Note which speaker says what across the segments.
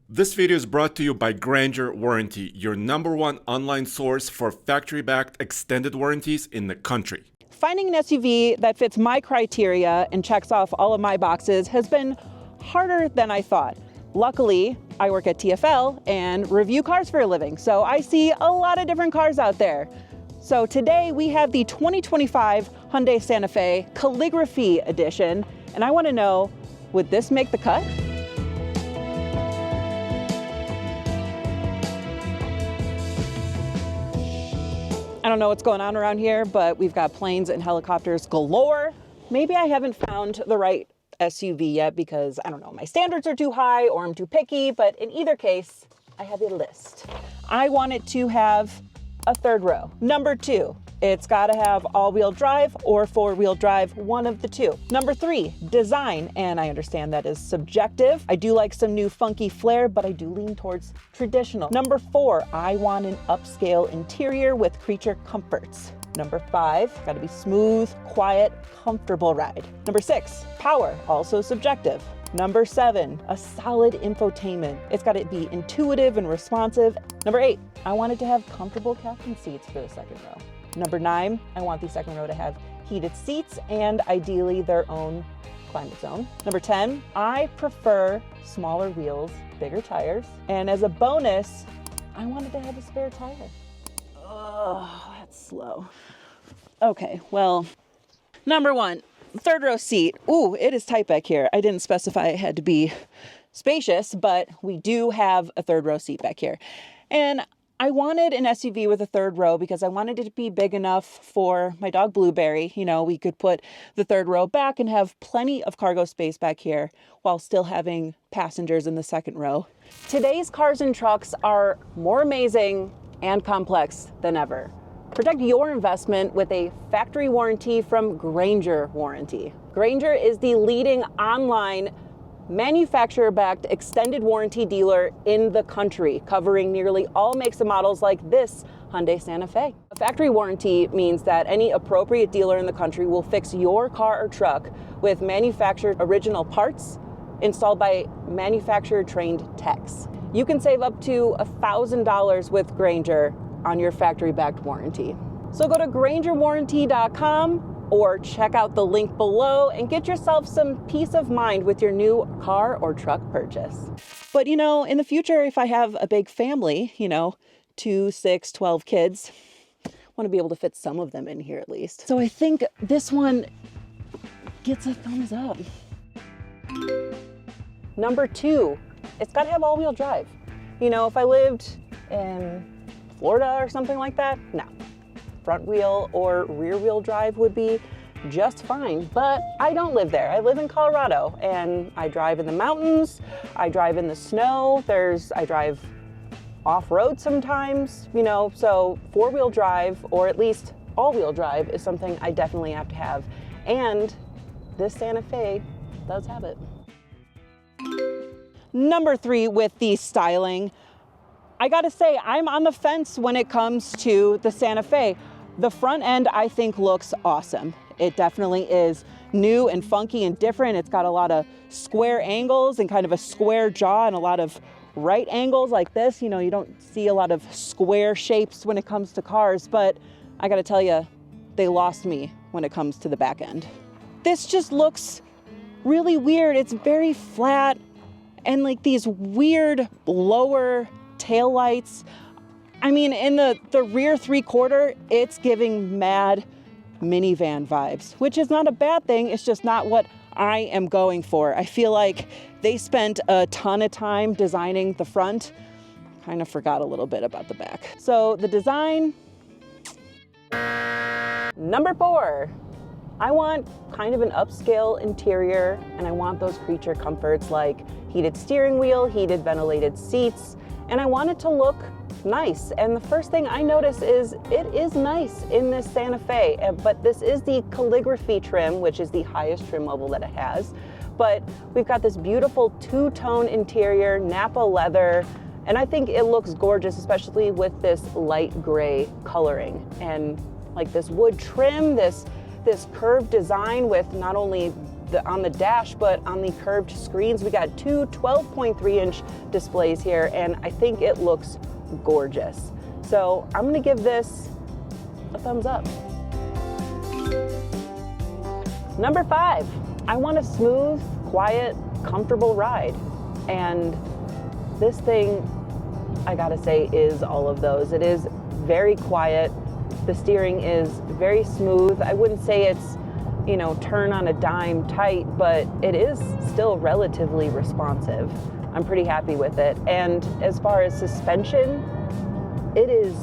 Speaker 1: This video is brought to you by Grainger Warranty, your #1 online source for factory-backed extended warranties in the country.
Speaker 2: Finding an SUV that fits my criteria and checks off all of my boxes has been harder than I thought. Luckily, I work at TFL and review cars for a living, so I see a lot of different cars out there. So today we have the 2025 Hyundai Santa Fe Calligraphy Edition, and I want to know, would this make the cut? I don't know what's going on around here, but we've got planes and helicopters galore. Maybe I haven't found the right SUV yet because, I don't know, my standards are too high or I'm too picky, but in either case, I have a list. I want it to have a third row. Number 2, it's gotta have all-wheel drive or four-wheel drive, one of the two. Number 3, design, and I understand that is subjective. I do like some new funky flair, but I do lean towards traditional. Number 4, I want an upscale interior with creature comforts. Number 5, gotta be smooth, quiet, comfortable ride. Number 6, power, also subjective. Number 7, a solid infotainment. It's got to be intuitive and responsive. Number 8, I want it to have comfortable captain seats for the second row. Number 9, I want the second row to have heated seats and ideally their own climate zone. Number 10, I prefer smaller wheels, bigger tires. And as a bonus, I wanted to have a spare tire. Oh, that's slow. Okay, well, number 1. Third row seat. Ooh, it is tight back here. I didn't specify it had to be spacious, but we do have a third row seat back here. And I wanted an SUV with a third row because I wanted it to be big enough for my dog Blueberry. You know, we could put the third row back and have plenty of cargo space back here while still having passengers in the second row. Today's cars and trucks are more amazing and complex than ever. Protect your investment with a factory warranty from Grainger Warranty. Grainger is the leading online manufacturer-backed extended warranty dealer in the country, covering nearly all makes and models like this Hyundai Santa Fe. A factory warranty means that any appropriate dealer in the country will fix your car or truck with manufactured original parts installed by manufacturer-trained techs. You can save up to $1,000 with Grainger on your factory-backed warranty. So go to GraingerWarranty.com or check out the link below and get yourself some peace of mind with your new car or truck purchase. But you know, in the future, if I have a big family, 2, 6, 12 kids, I want to be able to fit some of them in here at least. So I think this one gets a thumbs up. Number 2, it's got to have all-wheel drive. If I lived in Florida or something like that, no. Front wheel or rear wheel drive would be just fine, but I don't live there. I live in Colorado and I drive in the mountains, I drive in the snow, I drive off-road sometimes, so four-wheel drive or at least all-wheel drive is something I definitely have to have. And this Santa Fe does have it. Number 3 with the styling. I gotta say, I'm on the fence when it comes to the Santa Fe. The front end, I think, looks awesome. It definitely is new and funky and different. It's got a lot of square angles and kind of a square jaw and a lot of right angles like this. You don't see a lot of square shapes when it comes to cars, but I gotta tell you, they lost me when it comes to the back end. This just looks really weird. It's very flat and like these weird lower taillights. I mean, in the rear 3/4, it's giving mad minivan vibes, which is not a bad thing. It's just not what I am going for. I feel like they spent a ton of time designing the front, kind of forgot a little bit about the back. So the design. Number 4, I want kind of an upscale interior, and I want those creature comforts like heated steering wheel, heated ventilated seats, and I want it to look nice. And the first thing I notice is it is nice in this Santa Fe, but this is the calligraphy trim, which is the highest trim level that it has. But we've got this beautiful two-tone interior, Napa leather, and I think it looks gorgeous, especially with this light gray coloring and like this wood trim, this curved design with not only on the dash, but on the curved screens, we got two 12.3-inch displays here, and I think it looks gorgeous. So I'm gonna give this a thumbs up. Number 5, I want a smooth, quiet, comfortable ride. And this thing, I gotta say, is all of those. It is very quiet. The steering is very smooth. I wouldn't say it's, you know, turn on a dime tight, but it is still relatively responsive. I'm pretty happy with it. And as far as suspension, it is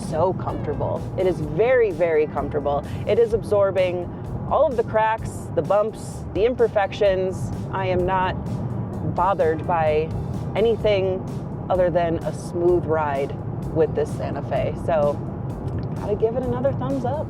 Speaker 2: so comfortable. It is very, very comfortable. It is absorbing all of the cracks, the bumps, the imperfections. I am not bothered by anything other than a smooth ride with this Santa Fe. So gotta give it another thumbs up.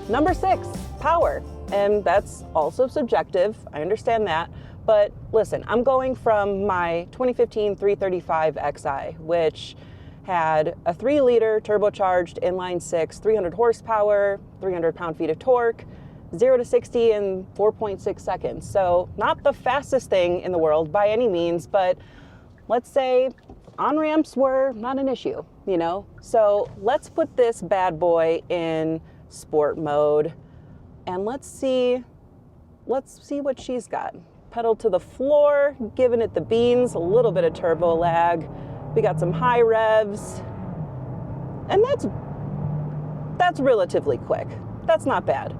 Speaker 2: Number 6, power. And that's also subjective, I understand that. But listen, I'm going from my 2015 335 Xi, which had a 3-liter turbocharged inline-6, 300 horsepower, 300 pound-feet of torque, 0 to 60 in 4.6 seconds. So not the fastest thing in the world by any means, but let's say on-ramps were not an issue, you know? So let's put this bad boy in sport mode, and let's see what she's got. Pedal to the floor, giving it the beans, a little bit of turbo lag. We got some high revs, and that's relatively quick. That's not bad.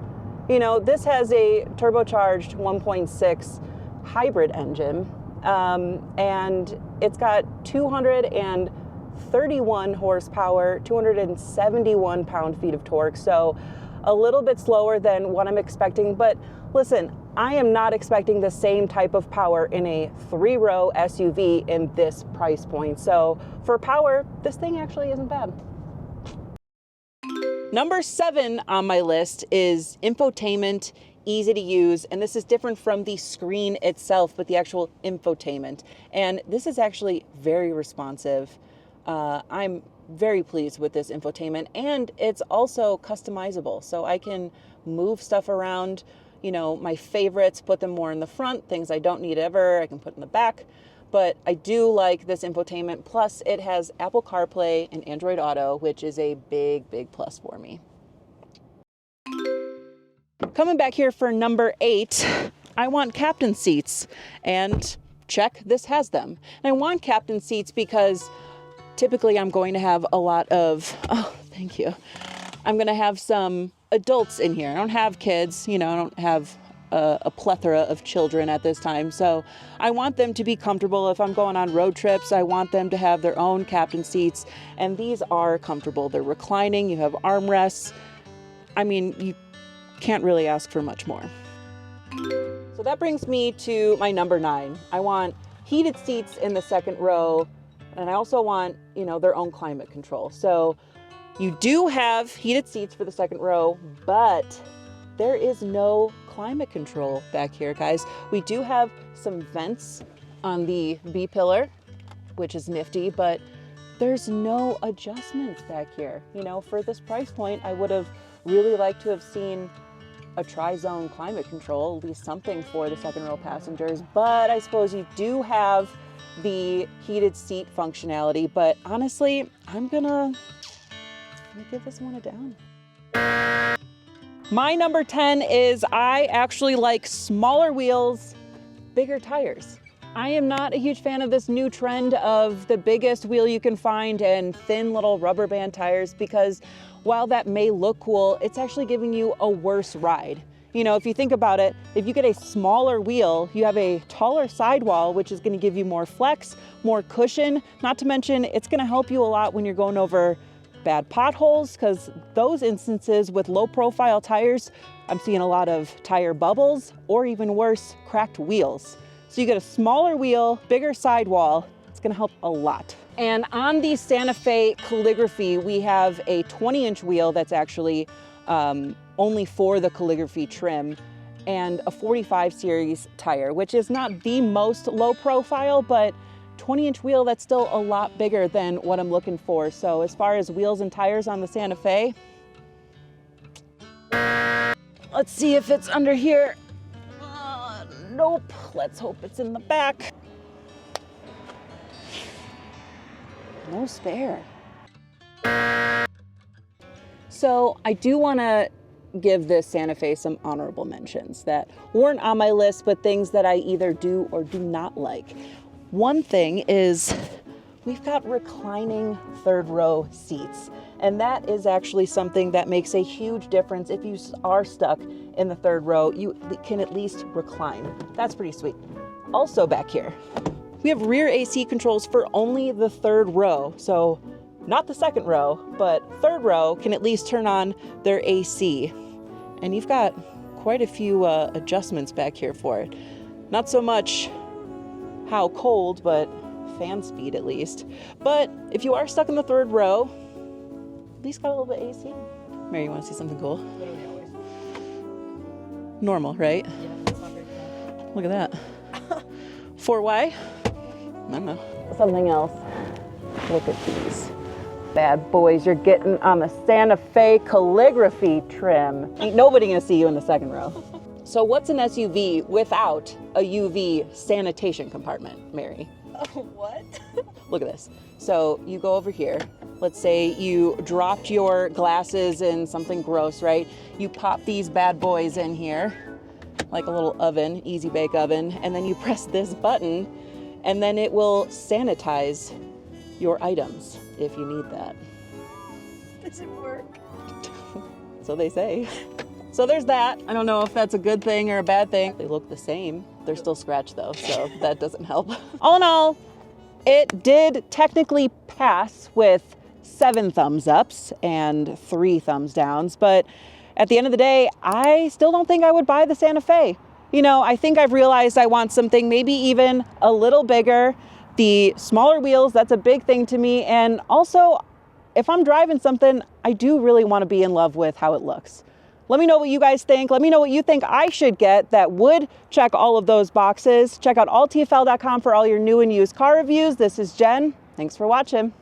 Speaker 2: You know, this has a turbocharged 1.6 hybrid engine, and it's got 231 horsepower, 271 pound-feet of torque, so a little bit slower than what I'm expecting. But listen, I am not expecting the same type of power in a 3-row SUV in this price point. So for power, this thing actually isn't bad. Number 7 on my list is infotainment, easy to use, and this is different from the screen itself, but the actual infotainment. And this is actually very responsive. I'm very pleased with this infotainment, and it's also customizable. So I can move stuff around, you know, my favorites, put them more in the front, things I don't need ever, I can put in the back. But I do like this infotainment. Plus it has Apple CarPlay and Android Auto, which is a big, big plus for me. Coming back here for number 8, I want captain seats, and check, this has them. And I want captain seats because typically I'm going to have a lot of, oh, thank you. I'm going to have some adults in here. I don't have kids, you know, I don't have a plethora of children at this time. So I want them to be comfortable. If I'm going on road trips, I want them to have their own captain seats. And these are comfortable. They're reclining, you have armrests. I mean, you can't really ask for much more. So that brings me to my number 9. I want heated seats in the second row. And I also want, you know, their own climate control. So you do have heated seats for the second row, but there is no climate control back here, guys. We do have some vents on the B-pillar, which is nifty, but there's no adjustments back here. You know, for this price point, I would have really liked to have seen a tri-zone climate control, at least something for the second row passengers. But I suppose you do have the heated seat functionality, but honestly, I'm gonna give this one a down. My number 10 is I actually like smaller wheels, bigger tires. I am not a huge fan of this new trend of the biggest wheel you can find and thin little rubber band tires, because while that may look cool, it's actually giving you a worse ride. You know, if you think about it, if you get a smaller wheel, you have a taller sidewall, which is going to give you more flex, more cushion, not to mention it's going to help you a lot when you're going over bad potholes, because those instances with low profile tires, I'm seeing a lot of tire bubbles, or even worse, cracked wheels. So you get a smaller wheel, bigger sidewall, it's gonna help a lot. And on the Santa Fe calligraphy, we have a 20-inch wheel that's actually only for the calligraphy trim, and a 45 series tire, which is not the most low profile, but 20-inch wheel, that's still a lot bigger than what I'm looking for. So as far as wheels and tires on the Santa Fe, Let's see if it's under here. Nope. Let's hope it's in the back. No spare. So I do want to give this Santa Fe some honorable mentions that weren't on my list, but things that I either do or do not like. One thing is we've got reclining third row seats. And that is actually something that makes a huge difference. If you are stuck in the third row, you can at least recline. That's pretty sweet. Also back here, we have rear AC controls for only the third row. So not the second row, but third row can at least turn on their AC. And you've got quite a few adjustments back here for it. Not so much how cold, but fan speed at least. But if you are stuck in the third row, at least got a little bit AC. Mary, you want to see something cool?
Speaker 3: Literally always.
Speaker 2: Normal, right?
Speaker 3: Yeah, that's not very cool.
Speaker 2: Look at that. 4Y? I don't know. Something else. Look at these bad boys you're getting on the Santa Fe calligraphy trim. Ain't nobody gonna see you in the second row. So what's an SUV without a UV sanitation compartment, Mary?
Speaker 3: What?
Speaker 2: Look at this. So you go over here. Let's say you dropped your glasses in something gross, right? You pop these bad boys in here, like a little oven, easy bake oven, and then you press this button, and then it will sanitize your items if you need that.
Speaker 3: Does it work?
Speaker 2: So they say. So there's that. I don't know if that's a good thing or a bad thing. They look the same. They're still scratched though, so that doesn't help. All in all, it did technically pass with 7 thumbs ups and 3 thumbs downs, but at the end of the day, I still don't think I would buy the Santa Fe. You know, I think I've realized I want something maybe even a little bigger. The smaller wheels, that's a big thing to me. And also, if I'm driving something, I do really want to be in love with how it looks. Let me know what you guys think. Let me know what you think I should get that would check all of those boxes. Check out alltfl.com for all your new and used car reviews. This is Jen. Thanks for watching.